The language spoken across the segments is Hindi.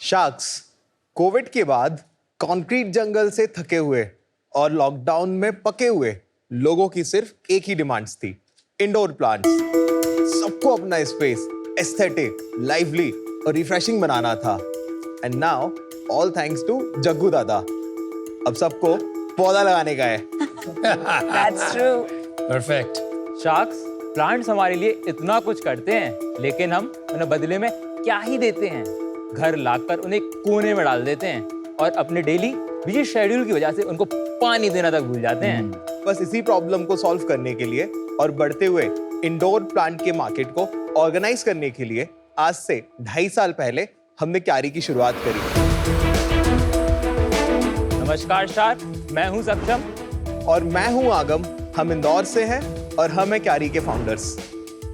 शार्क्स कोविड के बाद कंक्रीट जंगल से थके हुए और लॉकडाउन में पके हुए लोगों की सिर्फ एक ही डिमांड्स थी, इंडोर प्लांट्स। सबको अपना स्पेस एस्थेटिक, लाइवली और रिफ्रेशिंग बनाना था। And now all thanks to Jaggu Dada, अब सबको पौधा लगाने का है। That's true. Perfect. Sharks plants हमारे लिए इतना कुछ करते हैं, लेकिन हम उन्हें बदले में क्या ही देते हैं। घर लाकर उन्हें कोने में डाल देते हैं और अपने डेली बिजी शेड्यूल की वजह से उनको पानी देना तक भूल जाते हैं। बस इसी प्रॉब्लम को सॉल्व करने के लिए और बढ़ते हुए इंडोर प्लांट के मार्केट को ऑर्गेनाइज करने के लिए आज से 2.5 साल पहले हमने क्यारी की शुरुआत करी। नमस्कार शार्क, मैं हूं सक्षम और मैं हूं आगम। हम इंदौर से हैं और हम हैं क्यारी के फाउंडर्स।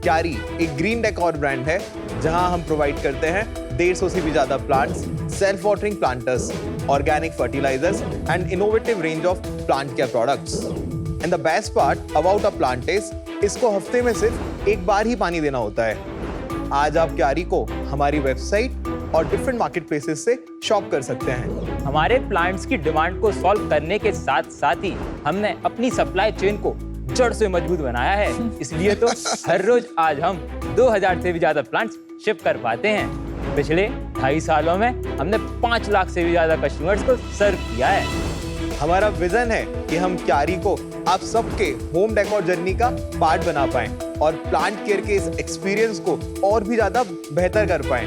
क्यारी एक ग्रीन डेकोर ब्रांड है जहां हम प्रोवाइड करते हैं 150 से भी ज्यादा plants, self watering planters, organic fertilisers and innovative range of plant care products. And the best part about a plant is इसको हफ्ते में सिर्फ एक बार ही पानी देना होता है। आज आप क्यारी को हमारी वेबसाइट और डिफरेंट मार्केट प्लेसेस से शॉप कर सकते हैं। हमारे प्लांट्स की डिमांड को सॉल्व करने के साथ साथ ही हमने अपनी सप्लाई चेन को जड़ से मजबूत बनाया है। इसलिए तो हर रोज आज हम 2000 से भी ज्यादा प्लांट्स शिप कर पाते हैं। पिछले 2.5 सालों में हमने 5 लाख से भी ज्यादा कस्टमर्स को सर्व किया है। हमारा विजन है कि हम क्यारी को आप सबके होम डेकोर जर्नी का पार्ट बना पाएं और प्लांट केयर के इस एक्सपीरियंस को और भी ज्यादा बेहतर कर पाएं।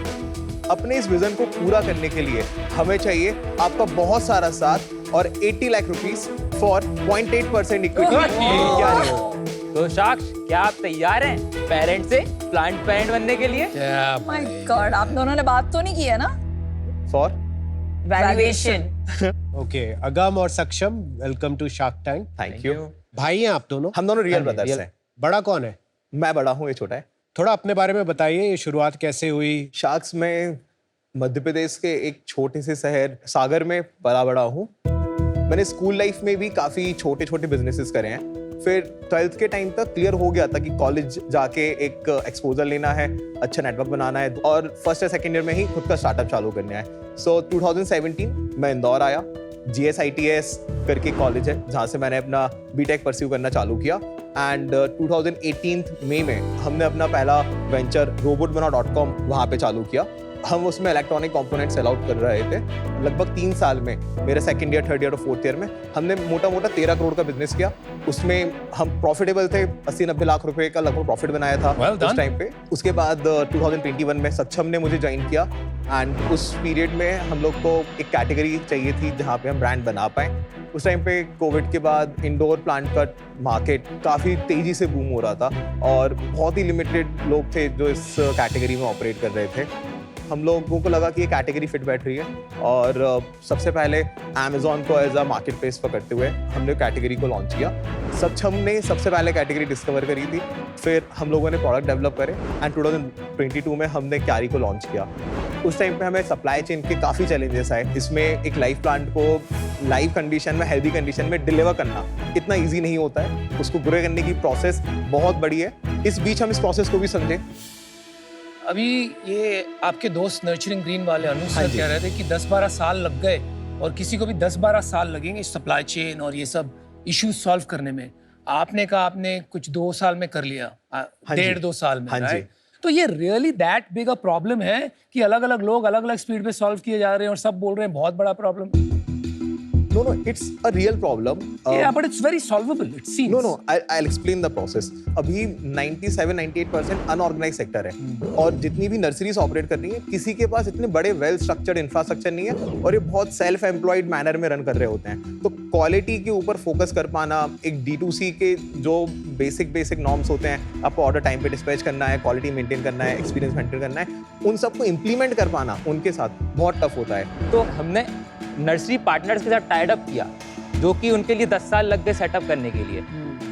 अपने इस विजन को पूरा करने के लिए हमें चाहिए आपका बहुत सारा साथ और 80 लाख रुपीस फॉर 0.8% इक्विटी। तो शार्क्स, क्या आप तैयार हैं पेरेंट से प्लांट पेरेंट बनने के लिए? My God, आप दोनों ने बात तो नहीं की है ना? For Valuation. ओके, अगम और Saksham, welcome to Shark Tank. Thank you. भाई हैं आप दोनों? हम दोनों रियल हाँ जी, ब्रदर्स real। हैं। बड़ा कौन है? मैं बड़ा हूँ, ये छोटा है। थोड़ा अपने बारे में बताइए, ये शुरुआत कैसे हुई? शार्क्स में मध्य प्रदेश के एक छोटे से शहर सागर में पला बड़ा हूँ। मैंने स्कूल लाइफ में भी काफ़ी छोटे छोटे बिजनेसेस करे हैं। फिर 12th के टाइम तक क्लियर हो गया था कि कॉलेज जाके एक एक्सपोजर लेना है, अच्छा नेटवर्क बनाना है और फर्स्ट या सेकेंड ईयर में ही खुद का स्टार्टअप चालू करना है। सो 2017 मैं इंदौर आया। GSITS करके कॉलेज है जहाँ से मैंने अपना बीटेक परस्यू करना चालू किया। एंड 2018 मई में हमने अपना पहला वेंचर robotbana.com वहाँ पे चालू किया। हम उसमें इलेक्ट्रॉनिक कंपोनेंट सेल आउट कर रहे थे। लगभग 3 साल में, मेरे सेकंड ईयर, थर्ड ईयर और फोर्थ ईयर में हमने मोटा 13 करोड़ का बिजनेस किया। उसमें हम प्रॉफिटेबल थे, 80-90 लाख रुपए का लगभग प्रॉफिट बनाया था उस टाइम पे। उसके बाद 2021 में सक्षम ने मुझे ज्वाइन किया एंड उस पीरियड में हम लोग को एक कैटेगरी चाहिए थी जहाँ पे हम ब्रांड बना पाएं। उस टाइम पे कोविड के बाद इंडोर प्लांट का मार्केट काफ़ी तेज़ी से बूम हो रहा था और बहुत ही लिमिटेड लोग थे जो इस कैटेगरी में ऑपरेट कर रहे थे। हम लोगों को लगा कि ये कैटेगरी फिट बैठ रही है और सबसे पहले अमेज़ॉन को एज अ मार्केट प्लेस पकड़ते हुए हमने कैटेगरी को लॉन्च किया। सक्षम ने सबसे पहले कैटेगरी डिस्कवर करी थी, फिर हम लोगों ने प्रोडक्ट डेवलप करे एंड 2022 में हमने क्यारी को लॉन्च किया। उस टाइम पे हमें सप्लाई चेन के काफ़ी चैलेंजेस आए। इसमें एक लाइव प्लांट को लाइव कंडीशन में, हेल्दी कंडीशन में डिलीवर करना इतना ईजी नहीं होता है। उसको ग्रो करने की प्रोसेस बहुत बड़ी है। इस बीच हम इस प्रोसेस को भी समझे। अभी ये आपके दोस्त नर्चरिंग ग्रीन वाले अनु हाँ सर जी। कह रहे थे कि 10-12 साल लग गए और किसी को भी 10-12 साल लगेंगे सप्लाई चेन और ये सब इश्यूज सॉल्व करने में। आपने कहा आपने कुछ 2 साल में कर लिया, जी। 1.5-2 साल में, हाँ जी। राइट? तो ये really that big a problem है कि अलग अलग लोग अलग अलग स्पीड पे सॉल्व किए जा रहे हैं और सब बोल रहे हैं बहुत बड़ा problem? No, it's a real problem. Yeah, but it's very solvable, it seems. No, I'll explain the process. अभी 97-98% अनऑर्गेनाइज सेक्टर है और जितनी भी नर्सरीज ऑपरेट कर रही है, किसी के पास इतने बड़े वेल स्ट्रक्चर्ड इंफ्रास्ट्रक्चर नहीं है और ये बहुत सेल्फ एम्प्लॉयड मैनर में रन कर रहे होते हैं। तो क्वालिटी के ऊपर फोकस कर पाना, एक D2C के जो बेसिक नॉर्म्स होते हैं, आपको ऑर्डर टाइम पे डिस्पैच करना है, क्वालिटी मेंटेन करना है, एक्सपीरियंस मेंटेन करना है, उन सबको इम्प्लीमेंट कर पाना उनके साथ बहुत टफ होता है। तो हमने नर्सरी पार्टनर्स के साथ टाइड अप किया, जो कि उनके लिए 10 साल लग गए सेटअप करने के लिए।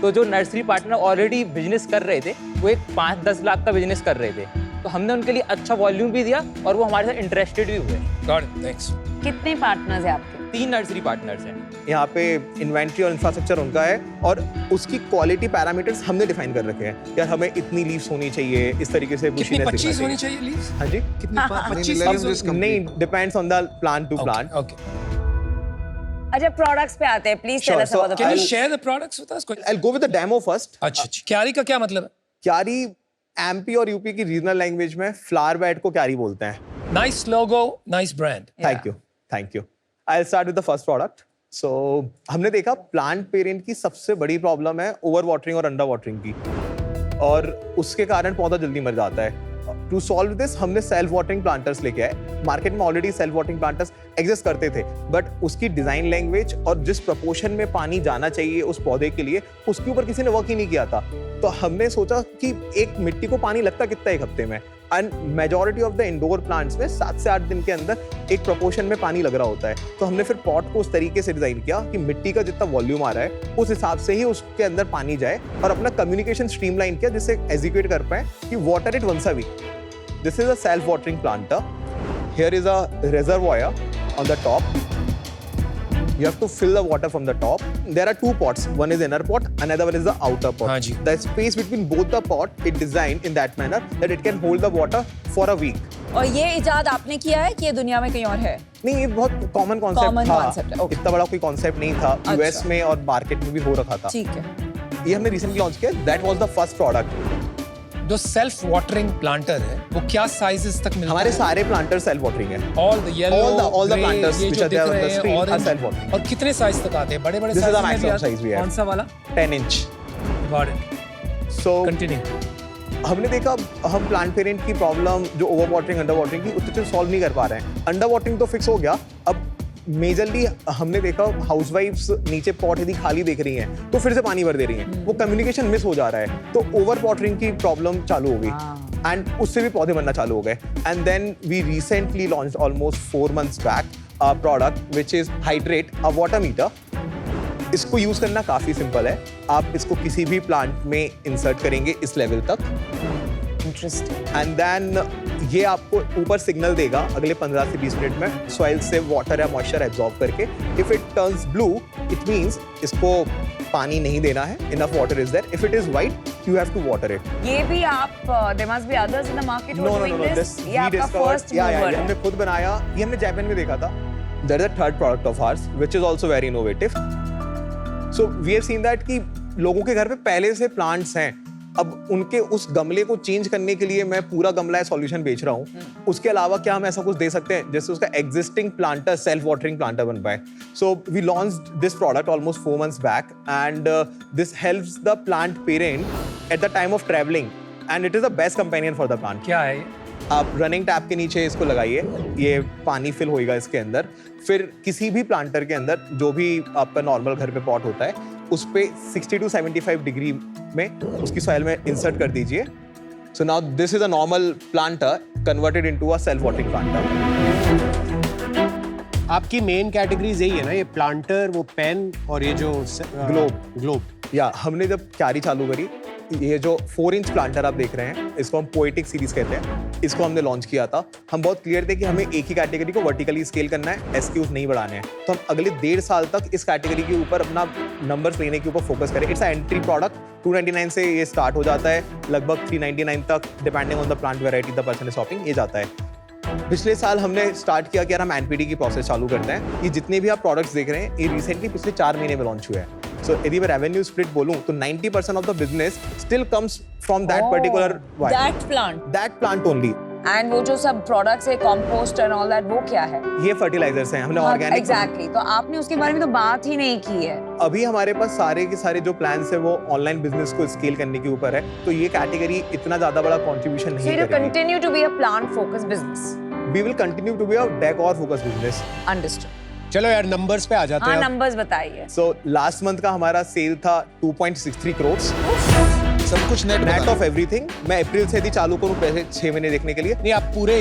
तो जो नर्सरी पार्टनर ऑलरेडी बिजनेस कर रहे थे, वो एक 5-10 लाख का बिजनेस कर रहे थे, तो हमने उनके लिए अच्छा वॉल्यूम भी दिया और वो हमारे साथ इंटरेस्टेड भी हुए। Got it, thanks. कितने पार्टनर्स हैं आपके? 3 नर्सरी पार्टनर्स हैं। यहाँ पे इन्वेंट्री और इंफ्रास्ट्रक्चर उनका है और उसकी क्वालिटी पैरामीटर्स हमने डिफाइन कर रखे हैं। यार हमें इतनी लीव्स होनी चाहिए, इस तरीके से कितनी bushiness 25 दिखना होनी चाहिए। चाहिए लीव्स? हाँ जी, कितनी 25? let him just complete. नहीं, depends on the plant to plant. Okay. अच्छा प्रोडक्ट्स पे आते हैं, please tell Sure, us so about the can you I'll- share the products with us? I go with the demo first. अच्छा, क्यारी का क्या मतलब है? क्यारी एमपी और यूपी की रीजनल लैंग्वेज में फ्लावर बेड को क्यारी बोलते हैं। Nice logo, nice brand. Thank you. I start with the first product. So हमने देखा प्लांट पेरेंट की सबसे बड़ी प्रॉब्लम है ओवर वाटरिंग और अंडर वाटरिंग की, और उसके कारण पौधा जल्दी मर जाता है। टू सॉल्व दिस हमने सेल्फ वाटरिंग प्लांटर्स लेके आए। मार्केट में already self watering planters exist करते थे, बट उसकी डिजाइन लैंग्वेज और जिस प्रपोर्शन में पानी जाना चाहिए उस पौधे के लिए, उसके ऊपर किसी ने वर्क ही नहीं किया था। तो हमने सोचा कि एक मिट्टी को पानी लगता कितना एक हफ्ते में, and majority of the indoor plants में 7 से 8 दिन के अंदर एक प्रोपोर्शन में पानी लग रहा होता है। तो हमने फिर पॉट को उस तरीके से डिजाइन किया कि मिट्टी का जितना वॉल्यूम आ रहा है उस हिसाब से ही उसके अंदर पानी जाए, और अपना कम्युनिकेशन स्ट्रीमलाइन किया जिससे एग्जीक्यूट कर पाए कि water it once a week. This is a self watering planter. Here is a reservoir on the top. You have to fill the water from the top. There are 2 pots. One is inner pot, another one is the outer pot. हाँ जी। The space between both the pot is designed in that manner that it can hold the water for a week. और ये इजाद आपने किया है कि ये दुनिया में कहीं और है? नहीं, ये बहुत कॉमन कॉन्सेप्ट Common था। concept है, okay. इतना बड़ा कोई कॉन्सेप्ट नहीं था। यूएस में और मार्केट में भी हो रखा था। ठीक है। ये हमने रिसेंटली लॉन्च किया। That was the first product. जो सेल्फ वाटरिंग प्लांटर है वो क्या साइजेस तक मिलता हमारे है? सारे प्लांटर सेल्फ वाटरिंग है। All the yellow, all the planters ये which जो are दिख there on रहे the हैं screen are orange, self-watering. और कितने साइज तक आते हैं? बड़े-बड़े This is साइज the में भी maximum आते हैं? size we have. कौन सा वाला? 10 inch. Got it. So continue. हमने देखा हम प्लांट पेरेंट की प्रॉब्लम जो ओवर वाटरिंग अंडर वाटरिंग की उतने सॉल्व नहीं कर पा रहे हैं। अंडर वाटरिंग तो फिक्स हो गया। अब मेजरली हमने देखा हाउसवाइफ्स नीचे पॉट यदि खाली देख रही हैं तो फिर से पानी भर दे रही हैं, वो कम्युनिकेशन मिस हो जा रहा है, तो ओवर वाटरिंग की प्रॉब्लम चालू हो गई एंड उससे भी पौधे मरना चालू हो गए। And then we recently launched almost 4 months back a product which is hydrate, a water meter. इसको यूज करना काफी सिंपल है। आप इसको किसी भी प्लांट में इंसर्ट करेंगे इस लेवल तक, इंटरेस्टिंग। एंड देन ये आपको ऊपर सिग्नल देगा अगले 15 से 20 मिनट में सॉइल से वाटर या मॉइस्चर एब्जॉर्ब करके। If it turns blue it means इसको पानी नहीं देना है, enough water is there. If it is white you have to water it. ये भी आप there must be others in the market who no are no doing no, this? This ये आपका फर्स्ट मूवर हमने है। खुद बनाया। ये हमने जापान में देखा था। That is the third product of ours which is also very innovative. So we have seen that कि लोगों के घर पे पहले से प्लांट्स हैं, अब उनके उस गमले को चेंज करने के लिए मैं पूरा गमला या सॉल्यूशन बेच रहा हूँ। उसके अलावा क्या हम ऐसा कुछ दे सकते हैं जैसे उसका existing planter self watering planter बन पाए। So we launched this product almost 4 months back and this helps the plant parent at the time of travelling and it is the best companion for the plant. क्या है ये? आप रनिंग टैप के नीचे इसको लगाइए, ये पानी फिल होएगा इसके अंदर। फिर किसी भी प्लांटर के अंदर जो भी आपका नॉर्मल घर पे पॉट होता है उस पे 60 to 75 डिग्री में उसकी सॉइल में इंसर्ट कर दीजिए। So now this is a normal planter converted into a self watering planter. आपकी मेन कैटेगरीज यही है ना, ये प्लांटर, वो पेन और ये जो ग्लोब। या हमने जब क्यारी चालू करी, ये जो 4 इंच प्लांटर आप देख रहे हैं इसको हम पोएटिक सीरीज कहते हैं, इसको हमने लॉन्च किया था। हम बहुत क्लियर थे कि हमें एक ही कैटेगरी को वर्टिकली स्केल करना है, एसक्यूज नहीं बढ़ाने हैं। तो हम अगले 1.5 साल तक इस कैटेगरी के ऊपर अपना नंबर्स लेने के ऊपर फोकस करें। It's a entry product. 299 से ये स्टार्ट हो जाता है, लगभग 399 तक depending on the plant variety the person is shopping ये जाता है। पिछले साल हमने स्टार्ट किया कि यार हम एनपीडी की प्रोसेस चालू करते हैं। ये जितने भी आप प्रोडक्ट्स देख रहे हैं ये रिसेंटली पिछले 4 महीने में लॉन्च हुए हैं। सो यदि मैं रेवेन्यू स्प्लिट बोलूं तो 90% of the business still comes from that particular that plant only. And वो जो सब प्रोडक्ट्स है कंपोस्ट एंड ऑल दैट, वो क्या है? ये फर्टिलाइजर्स हैं, हमने ऑर्गेनिक। एग्जैक्टली। तो आपने उसके बारे में तो बात ही नहीं की है। अभी हमारे पास सारे के सारे जो प्लान्स है वो ऑनलाइन बिजनेस को स्केल करने के ऊपर है, तो ये कैटेगरी इतना ज्यादा बड़ा कंट्रीब्यूशन नहीं So you करेगी। continue to be a plant focused business. We will continue to be a decor focused business. Understood. चलो यार नंबर्स पे आ जाते हाँ हैं। नंबर्स बताइए। So last month का हमारा सेल था 2.63 crores। सब कुछ नेट नेट ऑफ एवरीथिंग। मैं अप्रैल से यदि चालू करूं पहले 6 महीने देखने के लिए, नहीं, आप पूरे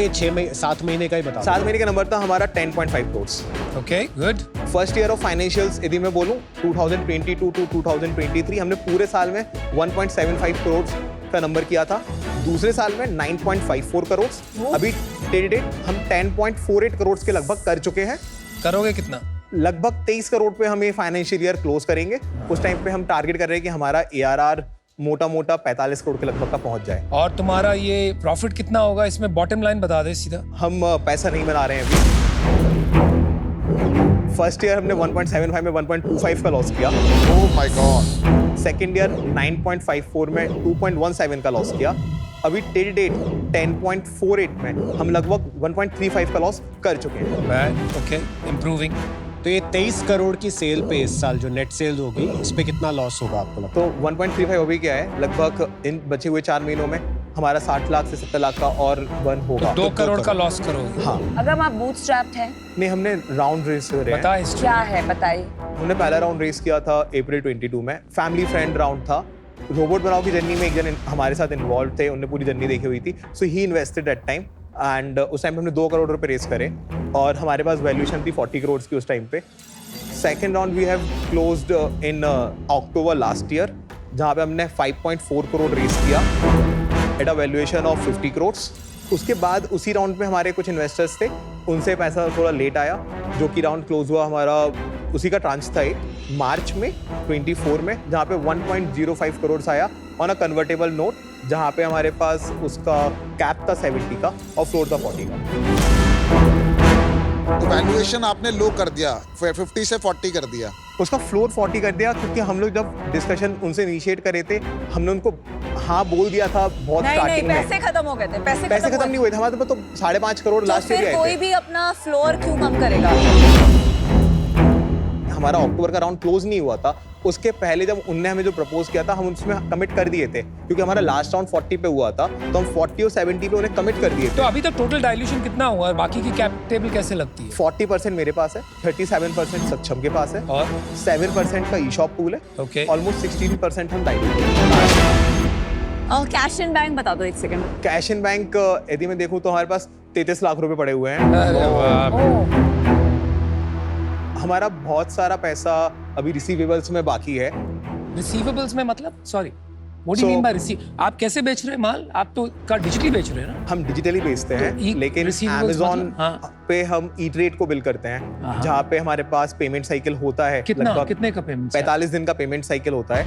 7 महीने का ही बता 7 महीने का नंबर था हमारा 10.5 crores। Okay, good. First year of financials यदि मैं बोलूं 2022 टू 2023 हमने पूरे साल में 1.75 करोड़ का नंबर किया था। दूसरे साल में 9.54 करोड़। अभी डेट हम 10.48 करोड़ के लगभग कर चुके हैं। करोगे कितना? लगभग 23 करोड़ पे हम ये फाइनेंशियल ईयर क्लोज करेंगे। उस टाइम पे हम टारगेट कर रहे हैं कि हमारा ARR मोटा मोटा 45 करोड़ के लगभग का पहुंच जाए। और तुम्हारा ये प्रॉफिट कितना होगा, इसमें बॉटम लाइन बता दे सीधा। हम पैसा नहीं बना रहे हैं अभी। फर्स्ट ईयर हमने 1.75 में 1.25 का लॉस किया। Oh my God. Second year 9.54 में 2.17 का लॉस किया। अभी टिल डेट 10.48 में हम लगभग 1.35 का लॉस कर चुके हैं। Bad, okay, improving. तो ये 23 करोड़ की सेल पे इस साल जो नेट सेल्स होगी इस पे कितना लॉस होगा आपको लगता तो 1.35 अभी क्या है, लगभग इन बचे हुए 4 महीनों में हमारा 60 लाख से 70 लाख का और बर्न होगा। 2 करोड़ का लॉस करोगे। हाँ, अगर आप बूटस्ट्रैप्ड हैं, नहीं हमने राउंड रेस करे हैं। बता हिस्ट्री। क्या है बताइए। हमने पहला राउंड रेस किया था अप्रैल 22 में, फैमिली फ्रेंड राउंड था। रोबोट बनाओ की जर्नी में एक जन हमारे साथ इन्वॉल्व थे, उन्होंने पूरी जर्नी देखी हुई थी, सो ही इन्वेस्टेड एट टाइम एंड उस टाइम पे हमने 2 करोड़ रुपए रेस करे और हमारे पास वैल्यूएशन थी 40 करोड़ की उस टाइम पे। Second round we have closed in October last year, जहाँ पे हमने 5.4 करोड़ रेस किया at a valuation of 50 crore. उसके बाद उसी राउंड में हमारे कुछ इन्वेस्टर्स थे, उनसे पैसा थोड़ा लेट आया, जो कि राउंड क्लोज हुआ हमारा उसी का ट्रांच था एक मार्च में 24 में, जहाँ पे 1.05 करोड़ आया ऑन अ कन्वर्टेबल नोट, जहाँ पे हमारे पास उसका कैप था 70 का और फ्लोर था 40 का। तो वैल्यूएशन आपने लो कर दिया, 50 से 40 कर दिया। उसका फ्लोर 40 कर दिया क्योंकि हम लोग जब डिस्कशन उनसे इनिशिएट करे थे, हमने उनको हाँ बोल दिया था बहुत नहीं स्टार्टिंग में। पैसे खत्म हो गए थे। पैसे खत्म नहीं हुए थे हमारे पास, तो 5.5 करोड़ लास्ट ईयर फिर आए कोई थे। भी अपना फ्लोर क्यों कम करेगा। हमारा अक्टूबर का राउंड क्लोज नहीं हुआ था, उसके पहले जब उनने हमें जो प्रपोज किया था हम उसमें कमिट कर दिए थे, क्योंकि हमारा लास्ट राउंड 40 पे हुआ था, तो हम 40 और 70 पे उन्हें कमिट कर दिए तो थे। अभी तक टोटल डाइल्यूशन कितना हुआ और बाकी की कैप टेबल कैसे लगती है? 40% मेरे पास है, 37% सक्षम के पास है और 7% का ई-शॉप पूल है, ओके, ऑलमोस्ट 16% हम डाइल्यूट। और कैश इन बैंक बता दो एक सेकंड। कैश इन बैंक यदि मैं देखूं तो हमारे पास 33 लाख रुपए पड़े हुए हैं। अरे वाह। हमारा बहुत सारा पैसा अभी रिसीवेबल्स में बाकी है। रिसीवेबल्स में मतलब, sorry, what do you mean by receive? आप कैसे बेच रहे हैं माल? आप तो का डिजिटली बेच रहे हैं ना? हम डिजिटली बेचते हैं, तो लेकिन receivables Amazon मतलब? हाँ। पे हम ई ट्रेड को बिल करते हैं, जहाँ पे हमारे पास पेमेंट साइकिल होता है कितना, लगभग कितने का पेमेंट? 45 दिन का पेमेंट साइकिल होता है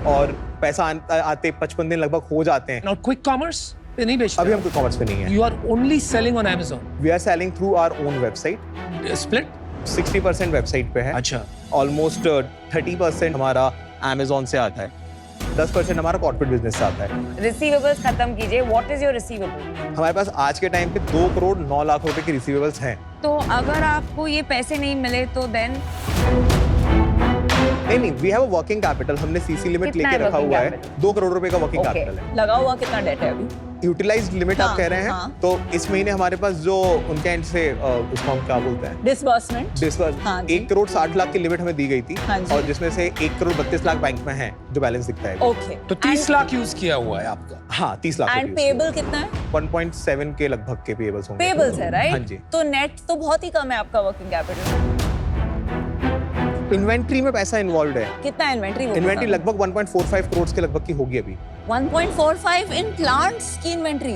और पैसा आते 55 दिन लगभग हो जाते हैं। और क्विक कॉमर्स पे नहीं बेच अभी रहे? हम कोई कॉमर्स पे नहीं है। You are only selling on Amazon? We are selling through our own website. Split 60% website पे है, अच्छा, ऑलमोस्ट 30% हमारा Amazon से आता है, 10% हमारा कॉर्पोरेट बिजनेस से आता है। रिसीवेबल्स खत्म कीजिए। What is your receivable? हमारे पास आज के टाइम पे 2 करोड़ 9 लाख रुपए की रिसीवेबल्स हैं। तो अगर आपको ये पैसे नहीं मिले तो देन नहीं, we have a working capital, हमने सीसी लिमिट कितना लेके है रखा working हुआ है, capital? 2 करोड़ रुपए का वर्किंग ओके, कैपिटल है। लगा हुआ कितना डेट है अभी? यूटिलाइज्ड लिमिट आप हाँ, कह रहे हैं, हाँ। तो इस महीने हमारे पास जो उनके एंड से उसको हम क्या बोलते हैं, डिसबर्समेंट। डिस्बर्स, हाँ जी। 1 करोड़ 60 लाख की लिमिट हमें दी गई थी, हाँ जी। और जिसमें से 1 करोड़ 32 लाख बैंक में है जो बैलेंस दिखता है। ओके, तो 30 लाख यूज किया हुआ है आपका। हाँ, 30 लाख एंड पेबल कितना है? 1.7 के लगभग के पेबल्स होंगे। पेबल्स है, राइट? हाँ जी। तो नेट तो बहुत ही कम है आपका वर्किंग कैपिटल। इन्वेंट्री में पैसा इन्वॉल्व है। कितना इन्वेंट्री? इन्वेंट्री लगभग 1.45 करोड़ के लगभग की होगी अभी। 1.45 इन प्लांट्स की इन्वेंट्री।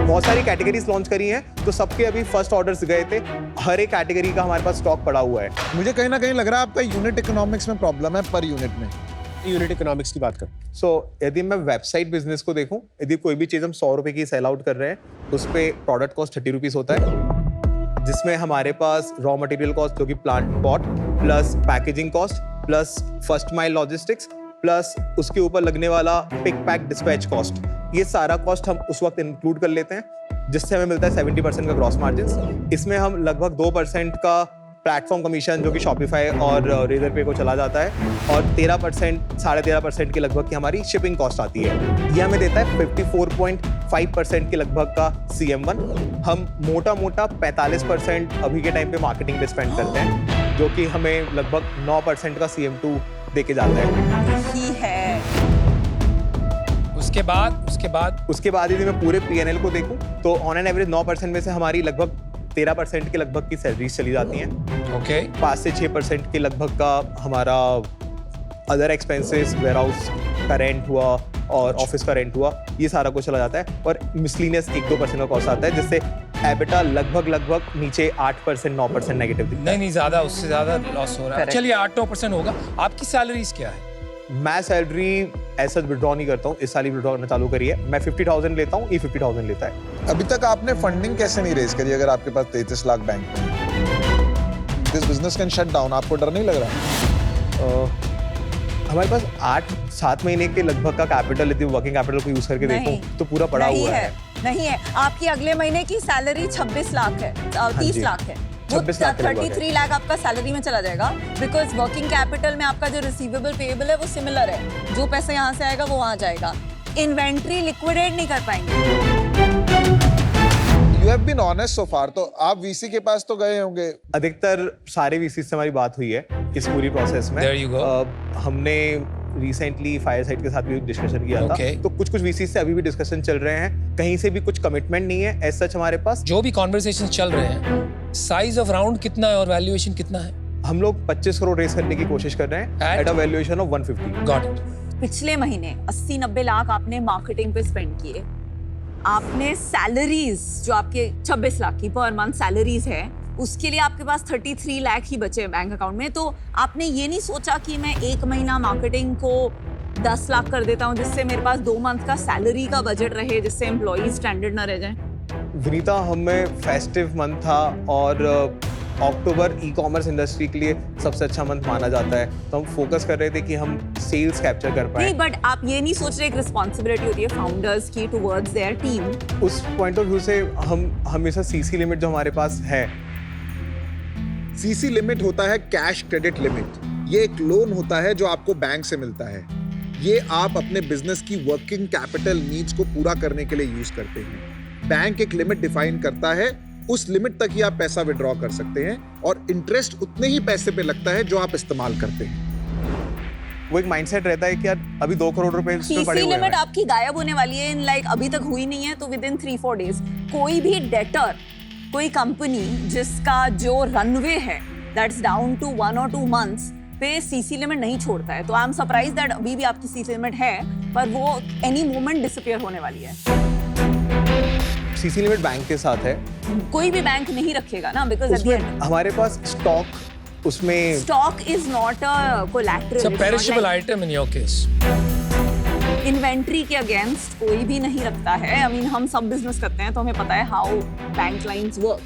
बहुत सारी कैटेगरीज लॉन्च करी हैं, तो सबके अभी फर्स्ट ऑर्डर्स गए थे, हर एक कैटेगरी का हमारे पास स्टॉक पड़ा हुआ है। मुझे कहीं ना कहीं लग रहा है आपका यूनिट इकोनॉमिक्स में प्रॉब्लम है, पर यूनिट में। यूनिट इकोनॉमिक्स की बात कर। सो यदि मैं वेबसाइट बिजनेस को देखूं, यदि कोई भी चीज़ हम 100 रुपए की सेल आउट कर रहे हैं, उस पे प्रोडक्ट कॉस्ट 30 रुपीज होता है, जिसमें हमारे पास रॉ मटेरियल कॉस्ट जो कि plant pot plus packaging cost plus first mile logistics plus उसके ऊपर लगने वाला पिक पैक डिस्पैच कॉस्ट, ये सारा कॉस्ट हम उस वक्त इंक्लूड कर लेते हैं, जिससे हमें मिलता है 70% का ग्रॉस मार्जिन। इसमें हम लगभग 2% का प्लेटफॉर्म कमीशन जो कि शॉपिफाई और रेजर पे को चला जाता है, और 13% 13.5% के लगभग की हमारी शिपिंग कॉस्ट आती है। ये हमें देता है 54.5% के लगभग का CM1। हम मोटा मोटा 45% अभी के टाइम पे मार्केटिंग पे स्पेंड करते हैं, जो कि हमें लगभग 9% का CM2 देके जाता है। ही है। उसके बाद यदि मैं पूरे P&L को देखूं तो ऑन एन एवरेज 9% में से हमारी लगभग 13% के लगभग की सैलरीज चली जाती हैं। ओके, 5 से 6% के लगभग का हमारा अदर एक्सपेंसेस, वेयरहाउस का रेंट हुआ और ऑफिस का रेंट हुआ, ये सारा कुछ चला जाता है, और मिसलिनियस 1-2% का कॉस्ट आता है, जिससे एबिटा लगभग नीचे 8% 9% नेगेटिव दिखता नहीं नहीं, ज्यादा, उससे ज्यादा लॉस हो रहा है। Correct. चलिए 8-9% होगा। आपकी सैलरीज क्या है? है। मैं सैलरी ऐसा विड्रॉ नहीं करता हूँ, इस साल ही विड्रॉ करना चालू करी है। मैं 50,000 लेता हूँ, ये 50,000 लेता है। अभी तक आपने फंडिंग कैसे नहीं रेज करी अगर आपके पास 33 लाख बैंक में? This business can shut down, आपको डर नहीं लग रहा? हमारे पास 8-7 महीने के लगभग का कैपिटल, यदि वर्किंग कैपिटल को यूज करके नहीं, देखो तो पूरा पड़ा नहीं हुआ है। नहीं है। आपकी अगले महीने की सैलरी 26 लाख है, 30 जी। लाख है। वो 26 लाख के लगभग है। 33 लाख आपका सैलरी में चला जाएगा, बिकॉज वर्किंग कैपिटल में आपका जो रिसीवेबल पेएबल है वो सिमिलर है। जो पैसा यहाँ से आएगा वो वहाँ जाएगा। इन्वेंट्री लिक्विडेट नहीं कर पाएंगे। You have been honest so far, तो आप वीसी के पास तो गए होंगे। अधिकतर सारे वीसी से हमारी बात हुई है इस पूरी प्रोसेस में। There you go. हमने रिसेंटली फायर साइट के साथ भी डिस्कशन किया Okay. था, तो कुछ वीसी से अभी भी डिस्कशन चल रहे हैं। कहीं से भी कुछ कमिटमेंट नहीं है एज सच हमारे पास। जो भी कॉन्वर्सेशंस चल रहे हैं, साइज ऑफ राउंड कितना है और वैल्यूएशन कितना है? हम लोग 25 करोड़ रेस करने की कोशिश कर रहे हैं At? Eight a valuation of 150। Got it. पिछले महीने 80-90 लाख आपने मार्केटिंग पे स्पेंड किए। आपने सैलरीज जो आपके 26 लाख की पर मंथ सैलरीज है, उसके लिए आपके पास 33 लाख ही बचे बैंक अकाउंट में। तो आपने ये नहीं सोचा कि मैं एक महीना मार्केटिंग को 10 लाख कर देता हूँ, जिससे मेरे पास 2 मंथ का सैलरी का बजट रहे, जिससे एम्प्लॉइज स्ट्रैंडेड ना रह जाएं? विनीता, हमें फेस्टिव मंथ था और अक्टूबर ई कॉमर्स इंडस्ट्री के लिए सबसे अच्छा मंथ माना जाता है, तो हम फोकस कर रहे थे कि हम सेल्स कैप्चर कर पाए। नहीं, बट आप ये नहीं सोच रहे, एक रिस्पॉन्सिबिलिटी होती है फाउंडर्स की टुवर्ड्स देयर टीम। उस पॉइंट ऑफ व्यू से हम हमेशा सीसी लिमिट जो हमारे पास है, सीसी लिमिट होता है कैश क्रेडिट लिमिट। ये एक लोन होता है जो आपको बैंक से मिलता है। ये आप अपने बिजनेस की वर्किंग कैपिटल नीड्स को पूरा करने के लिए यूज करते हैं। बैंक एक लिमिट डिफाइन करता है, उस लिमिट तक ही आप पैसा विड्रॉ कर सकते हैं और इंटरेस्ट उतने ही पैसे पे लगता है जो आप इस्तेमाल करते हैं। वो एक माइंडसेट रहता है कि यार अभी 2 करोड़ रुपए इस पे पड़े सीसी हुए लिमिट हैं। आपकी गायब होने वाली है इन लाइक अभी तक हुई नहीं है, तो विद इन 3-4 डेज कोई भी डेटर, कोई कंपनी जिसका जो रनवे है that's down to 1 or 2 months पे सीसी लिमिट नहीं छोड़ता है। तो आई एम सरप्राइज दैट अभी भी आपकी सीसी लिमिट है, पर वो एनी मोमेंट डिसअपीयर होने वाली है। सीसी लिमिट बैंक के साथ है, कोई भी बैंक नहीं रखेगा ना, बिकॉज उसमें हमारे पास स्टॉक, उसमें stock is not a collateral. It's a perishable item in your case. Inventory के अगेंस्ट कोई भी नहीं रखता है। आई मीन हम सब बिजनेस करते हैं तो हमें पता है हाउ बैंक लाइंस वर्क।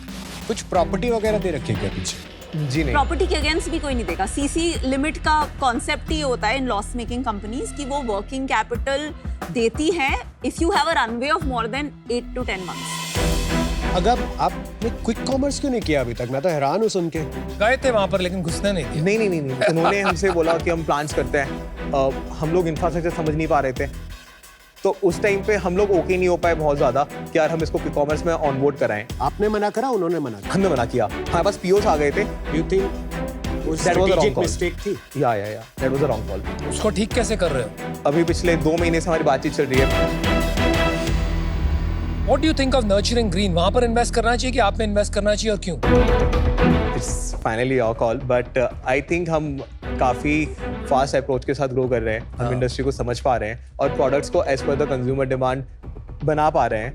कुछ प्रॉपर्टी वगैरह दे रखी है क्या पीछे? जी नहीं। प्रॉपर्टी के अगेंस्ट भी कोई नहीं देगा। सीसी लिमिट का कॉन्सेप्ट ही होता है इन लॉस मेकिंग कंपनीज कि वो वर्किंग कैपिटल देती है if you have a runway of more than 8 to 10 months। अगर आपने क्विक कॉमर्स क्यों नहीं किया अभी तक? मैं तो हैरान हूँ सुन के। गए थे वहां पर लेकिन घुसने नहीं दिया। नहीं, उन्होंने हमसे बोला कि हम प्लान्स करते हैं। हम लोग इंफ्रास्ट्रक्चर समझ नहीं पा रहे थे, तो उस टाइम पे हम लोग ओके नहीं हो पाए बहुत ज्यादा कि यार हम इसको क्विक कॉमर्स में ऑनबोर्ड कराएं। आपने मना करा, उन्होंने मना करा? हमने मना किया। हमारे पास पीओस आ गए थे। यू थिंक वो That was a wrong strategic call. Mistake थी? या that was a wrong call. उसको ठीक कैसे कर रहे हो? अभी पिछले 2 महीने से हमारी बातचीत चल रही है। What do you think of nurturing green? वहां पर इन्वेस्ट करना चाहिए कि आप में इन्वेस्ट करना चाहिए और क्यों? It's finally your call, but I think हम काफी फास्ट अप्रोच के साथ ग्रो कर रहे हैं। हम इंडस्ट्री को समझ पा रहे हैं और प्रोडक्ट्स को as per the consumer demand बना पा रहे हैं।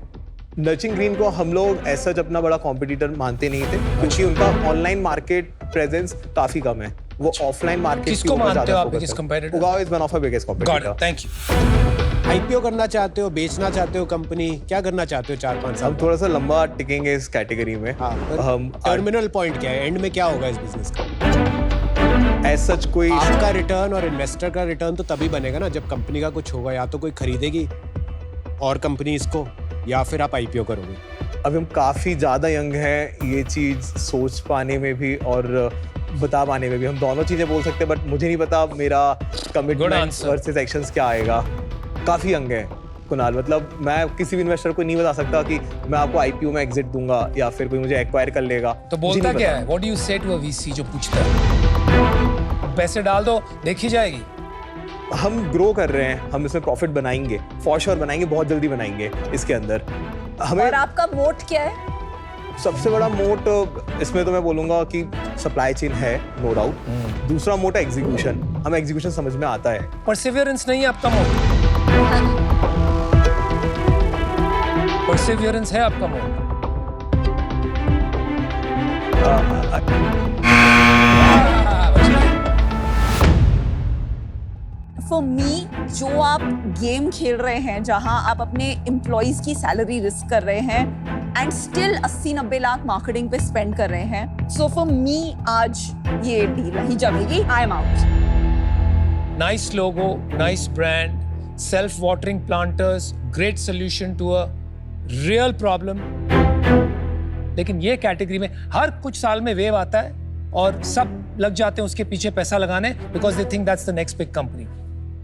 नर्चरिंग ग्रीन को हम लोग ऐसा अपना बड़ा कॉम्पिटिटर मानते नहीं थे, क्योंकि उनका ऑनलाइन मार्केट प्रेजेंस काफी कम है। वो ऑफलाइन मार्केट किसको मानते हो आप biggest competitor? Ugaoo is one of our biggest Got competitor. it. Thank you. IPO करना चाहते हो, बेचना चाहते हो कंपनी, क्या करना चाहते हो 4-5 साल? हम थोड़ा सा लंबा टिकेंगे इस कैटेगरी में। हाँ, हम टर्मिनल पॉइंट क्या है? एंड में क्या होगा इस बिजनेस का? एज सच कोई आपका रिटर्न और इन्वेस्टर का रिटर्न तो तभी बनेगा ना जब कंपनी का कुछ होगा। या तो कोई खरीदेगी और कंपनी इसको, या फिर आप आईपीओ करोगे। अभी हम काफी ज्यादा यंग हैं ये चीज सोच पाने में भी और बता पाने में भी। हम दोनों चीजें बोल सकते हैं, बट मुझे नहीं पता मेरा कमिटमेंट answer. वर्सेस एक्शंस क्या आएगा। काफी यंग है कुणाल, मतलब मैं किसी भी इन्वेस्टर को नहीं बता सकता कि मैं आपको आईपीओ में एग्जिट दूंगा या फिर कोई मुझे एक्वायर कर लेगा। तो मुझे बोलता नहीं क्या पता। है? What do you say to a VC जो पूछता है? पैसे डाल दो, देखी जाएगी। हम ग्रो कर रहे हैं, हम इसमें प्रॉफिट बनाएंगे, फॉर श्योर बनाएंगे, बहुत जल्दी बनाएंगे इसके अंदर। हमें और आपका मोट क्या है? सबसे बड़ा मोट इसमें तो मैं बोलूंगा कि सप्लाई चेन है, नो डाउट। दूसरा मोट है एग्जीक्यूशन। हमें एग्जीक्यूशन समझ में आता है। परसिवियरेंस नहीं है आपका मोड? परसिवियरेंस है आपका मोड? फॉर मी, जो आप गेम खेल रहे हैं जहां आप अपने एम्प्लॉइज की सैलरी रिस्क कर रहे हैं एंड स्टिल 80-90 लाख मार्केटिंग पे स्पेंड कर रहे हैं, सो फॉर मी आज ये डील नहीं जमेगी. I am out. Nice logo, nice brand, self-watering planters, great solution to a real problem. लेकिन ये कैटेगरी में हर कुछ साल में वेव आता है और सब लग जाते हैं उसके पीछे पैसा लगाने because they think that's the next big company.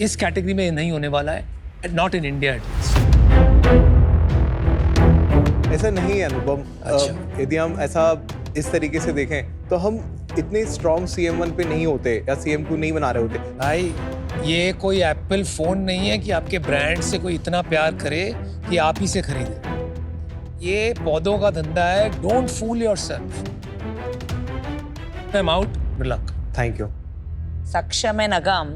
इस कैटेगरी में ये नहीं होने वाला है, not in India at least. ऐसा नहीं है अनुपम. यदि हम ऐसा इस तरीके से देखें तो हम इतने स्ट्रॉन्ग CM1 पे नहीं होते या CM2 नहीं बना रहे होते. भाई ये कोई एप्पल फोन नहीं है कि आपके ब्रांड से कोई इतना प्यार करे कि आप ही से खरीदे. ये पौधों का धंधा है. Don't fool yourself. I am out. Good luck. Thank you. Saksham and Agam,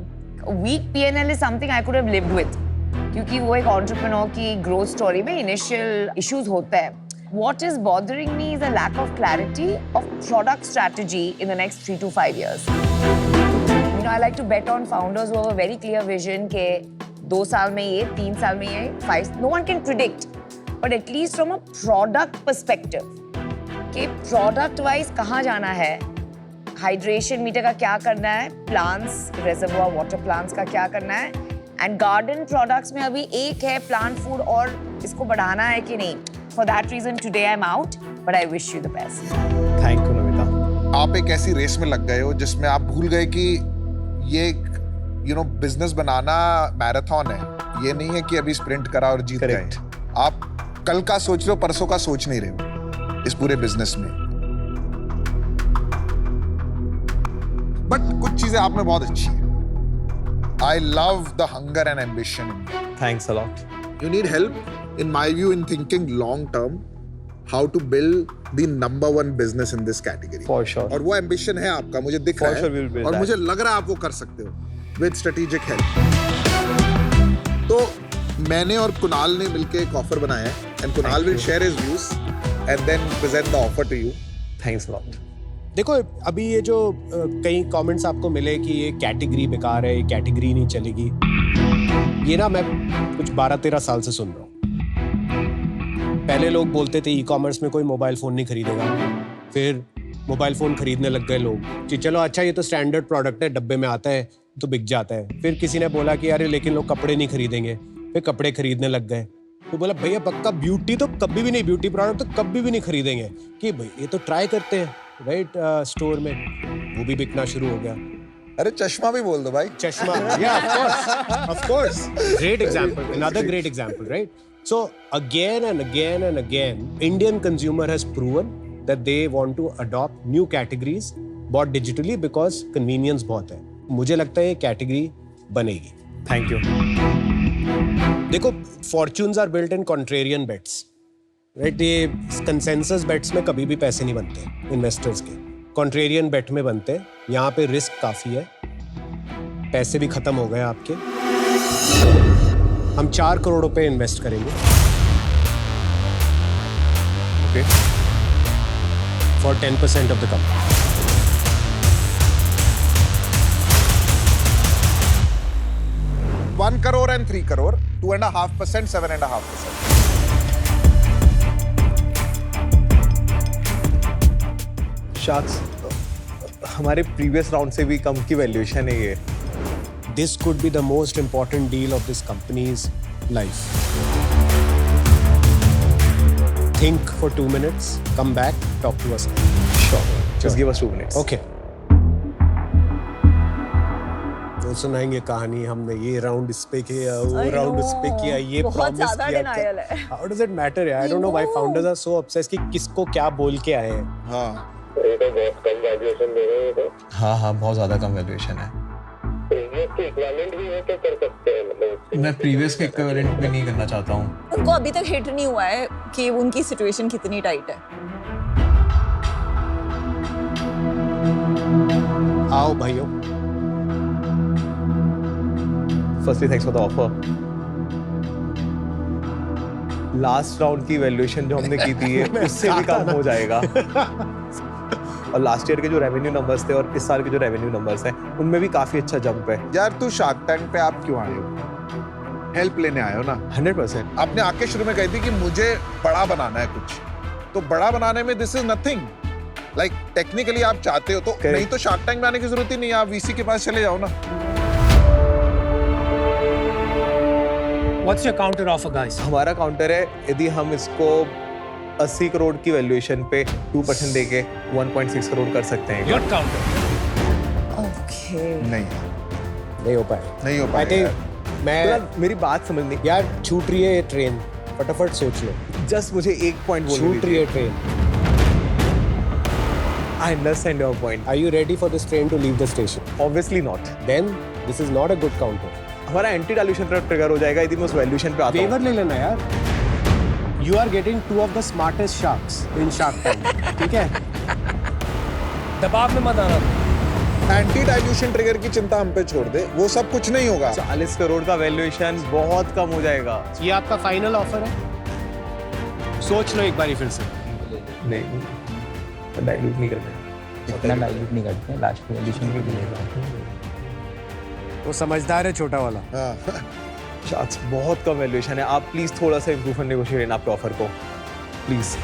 week P&L is something I could have lived with, क्योंकि वो एक एंटरप्रेन्योर की ग्रोथ स्टोरी में इनिशियल इश्यूज होते हैं. What is bothering me is a lack of clarity of product strategy in the next 3 to 5 years. You know, I like to bet on founders who have a very clear vision के 2 साल में ये, 3 साल में ये, 5. No one can predict, but at least from a product perspective, कि product wise कहाँ जाना है, hydration meter का क्या करना है, plants, reservoir water plants का क्या करना है, and garden products में अभी एक है plant food और इसको बढ़ाना है कि नहीं. For that reason, today I'm out, but I wish you the best. Thank you Namita. आप एक ऐसी रेस में लग गए हो जिसमें आप भूल गए कि ये बिजनेस बनाना मैराथन है. ये नहीं है कि अभी स्प्रिंट करा और जीत गए. आप कल का सोच रहे हो, परसों का सोच नहीं रहे हो इस पूरे बिजनेस में. बट कुछ चीजें आप में बहुत अच्छी है. I love the hunger and ambition. Thanks a lot. You need help, in my view, in thinking long term, how to build the number one business in this category. For sure. और वो ambition है आपका, मुझे दिख For रहा है. sure we'll build और that. मुझे लग रहा है आप वो कर सकते हो with strategic help. तो मैंने और कुणाल ने मिलके एक ऑफर बनाया है, and Kunal will share his views and then present the offer to you. Thanks a lot. देखो अभी ये जो कई कमेंट्स आपको मिले कि ये कैटेगरी बेकार है, ये कैटेगरी नहीं चलेगी, ये ना मैं कुछ 12-13 साल से सुन रहा हूँ. पहले लोग बोलते थे ई-कॉमर्स में कोई मोबाइल फ़ोन नहीं खरीदेगा, फिर मोबाइल फ़ोन खरीदने लग गए लोग कि चलो अच्छा ये तो स्टैंडर्ड प्रोडक्ट है, डब्बे में आता है तो बिक जाता है. फिर किसी ने बोला कि अरे लेकिन लोग कपड़े नहीं खरीदेंगे, फिर कपड़े खरीदने लग गए. तो बोला भैया पक्का ब्यूटी तो कभी भी नहीं, ब्यूटी प्रोडक्ट तो कभी भी नहीं खरीदेंगे कि भाई ये तो ट्राई करते हैं राइट स्टोर में. वो भी बिकना शुरू हो गया. अरे चश्मा भी बोल दो भाई. Chashma, yeah, of course. Great example, another great example, right? So again and again and again, Indian consumer has proven that they want to adopt new categories, bought digitally because convenience बहुत है. मुझे लगता है ये category बनेगी. Thank you. देखो, fortunes are built in contrarian bets, right? ये consensus bets में कभी भी पैसे नहीं बनते investors के. कॉन्ट्रेरियन बेट में बनते हैं. यहाँ पे रिस्क काफी है, पैसे भी खत्म हो गए आपके. हम 4 करोड़ रुपए इन्वेस्ट करेंगे. Okay. For 10% of the company. $1 crore and 3 crore, 2.5%, 7.5%. Sacks, हमारे प्रीवियस राउंड से भी कम की वैल्यूएशन है ये. This could be the most important deal of this company's life. Think for 2 minutes, come back, talk to us. Sure. Just give us 2 minutes. Okay. तो सुनाएंगे कहानी, हमने ये राउंड इस पे किया, वो राउंड उस पे किया, ये बहुत प्रॉमिस ज्यादा किया. denial है. How does it matter? I don't know why founders are so obsessed कि किसको क्या बोल के आए हैं. हाँ. हाँ बहुत ज़्यादा कम वैल्यूएशन है. मैं प्रीवियस के इक्विवेलेंट में नहीं करना चाहता हूँ. उनको अभी तक हिट नहीं हुआ है कि उनकी सिचुएशन कितनी टाइट है. आओ भाइयों. Firstly thanks for the offer. Last round की वैल्यूएशन जो हमने की थी उससे भी कम हो जाएगा. और लास्ट ईयर के जो रेवेन्यू नंबर्स थे और इस साल के जो रेवेन्यू नंबर्स हैं उनमें भी काफ़ी अच्छा जंप है। यार तू शार्क टैंक पे आप क्यों आए हो? हेल्प लेने आए हो ना? 100%। आपने आके शुरू में कही थी कि मुझे बड़ा बनाना है कुछ, तो बड़ा बनाने में this is nothing like technically आप चाहते हो तो Correct. नहीं तो शार्क टैंक में आने की जरूरत ही नहीं है, आप वीसी के पास चले जाओ ना। What's your counter offer, guys? हमारा काउंटर है यदि हम इसको 80 करोड़ की वैल्यूएशन पे 2% देके 1.6 करोड़ कर सकते हैं। Your counter. ओके नहीं हो पाए। नहीं हो I पाएगा think यार। मैं मेरी बात समझनी, यार छूट रही है ये ट्रेन, फटाफट सोच लो। जस्ट मुझे एक पॉइंट छूट रही है train. I understand your point. Are you ready for this train to leave the station? Obviously not. Then this is not a good counter. हमारा एंटी डाइल्यूशन ट्रिगर हो जाएगा यदि मैं उस वैल्यूएशन पे आता हूँ। वेवर ले लेना यार। You are getting two of the smartest sharks in Shark Tank. ठीक है? दबाव में मत आना। एंटी डाइल्यूशन ट्रिगर की चिंता हम पे छोड़ दे, वो सब कुछ नहीं होगा। 40 करोड़ का वैल्यूएशन बहुत कम हो जाएगा। ये आपका फाइनल ऑफर है? सोच लो एक बारी फिर से। नहीं, डाइल्यूट नहीं करना। इतना डाइल्यूट नहीं करते हैं, लास्ट वैल्यूएशन भी मिलेगा। वो समझदार है छोटा वाला। हाँ। शार्क्स बहुत कम वैल्यूएशन है। आप प्लीज थोड़ा सा इम्प्रूवमेंट नेगोशिएट करना आपके ऑफर को, प्लीज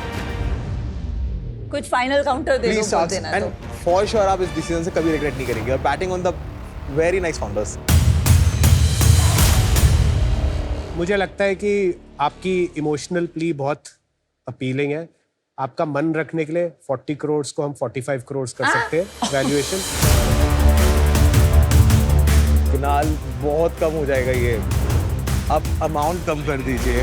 कुछ फाइनल काउंटर दे दो, प्लीज बोल शार्क्स, देना एंड तो। फॉर श्योर आप इस डिसीजन से कभी रिग्रेट नहीं करेंगे। और batting on the very nice founders. मुझे लगता है कि आपकी इमोशनल प्ली बहुत अपीलिंग है। आपका मन रखने के लिए 40 करोड़ को हम 45 करोड़ कर सकते हैं वैल्यूएशन। फिलहाल बहुत कम हो जाएगा ये, आप अमाउंट कम कर दीजिए।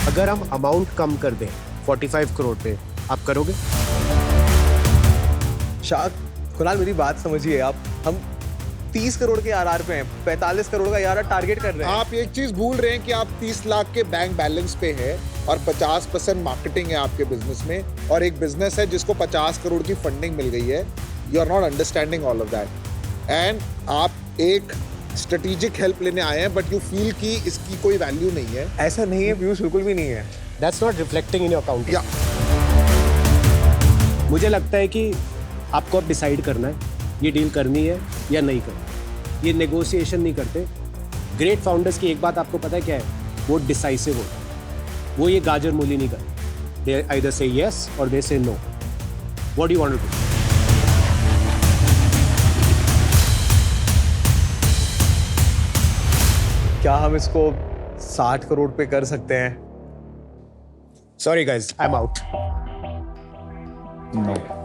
अगर हम अमाउंट कम कर दें 45 करोड़ पे, आप करोगे? शार्क कुणाल मेरी बात समझिए आप, हम 30 करोड़ के आरआर पे हैं, 45 करोड़ का आरआर टारगेट कर रहे हैं। आप एक चीज भूल रहे हैं कि आप 30 लाख के बैंक बैलेंस पे है और 50% मार्केटिंग है आपके बिजनेस में, और एक बिजनेस है जिसको 50 करोड़ की फंडिंग मिल गई है। You are not understanding all of that, and आप एक स्ट्रेटेजिक हेल्प लेने आए हैं बट यू फील कि इसकी कोई वैल्यू नहीं है। ऐसा नहीं है पीयूष, बिल्कुल भी नहीं है। That's not reflecting in your account. या मुझे लगता है कि आपको अब डिसाइड करना है ये डील करनी है या नहीं करनी। ये नेगोशिएशन नहीं करते। ग्रेट फाउंडर्स की एक बात आपको पता है क्या है? वो डिसाइसिव होता है। वो ये गाजर मूली नहीं करते। दे आइदर से यस और they say no. What do you want to do? क्या हम इसको 60 करोड़ पे कर सकते हैं? Sorry guys, I am out.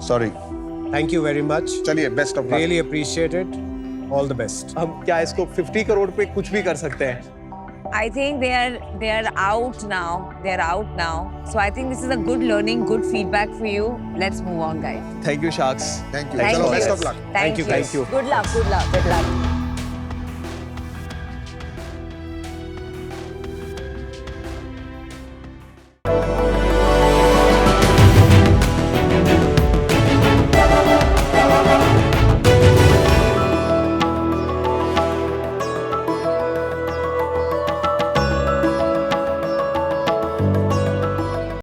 Sorry. Thank you very much. चलिए, best of luck. Really appreciate it. All the best. हम क्या इसको 50 करोड़ पे कुछ भी कर सकते हैं? I think they are out now. They are out now. So I think this is a good learning, good feedback for you. Let's move on, guys. Thank you sharks. Thank you. Thank चलो, you. Best of luck. Thank you. Thank you. Good luck, good luck, good luck.